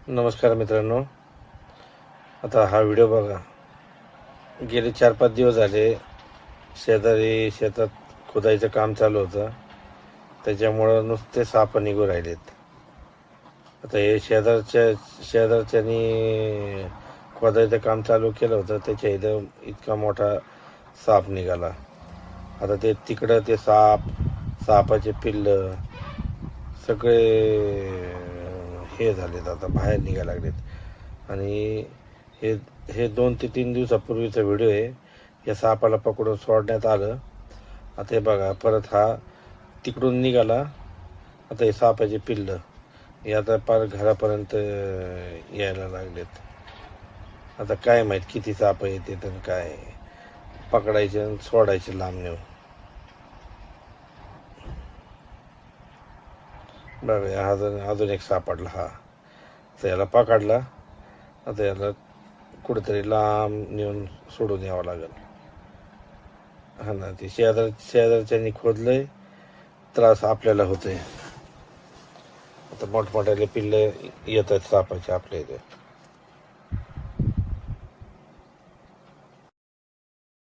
नमस्कार मित्रांनो. आता हा व्हिडिओ बघा. गेले 4-5 दिवस झाले शेजारी शेतात खोदायचं काम चालू होतं. त्याच्यामुळं नुसते साप निघू राहिलेत. आता हे शेजारच्यानी खोदायचं काम चालू केलं होतं. त्याच्या इथं इतका मोठा साप निघाला. आता ते तिकडं ते सापाचे पिल्लं सगळे हे झालेत, आता बाहेर निघायला लागलेत. आणि हे हे 2 ते 3 दिवसापूर्वीचा व्हिडिओ आहे. या सापाला पकडून सोडण्यात आलं. आता हे बघा, परत हा तिकडून निघाला. आता हे सापाचे पिल्लं हे आता पार घरापर्यंत यायला लागलेत. आता काय माहीत किती साप येते तर काय पकडायचे आणि सोडायचे लांब नेऊन. बघा, अजून एक सापडला. हा तर याला पकडला. आता याला कुठेतरी लांब नेऊन सोडून यावं लागेल. हा ना, ते शेजारच्यानी खोदलंय, त्रास आपल्याला होतोय. आता मोठमोठ्याले पिल्ले येतात सापाचे आपल्या इथे.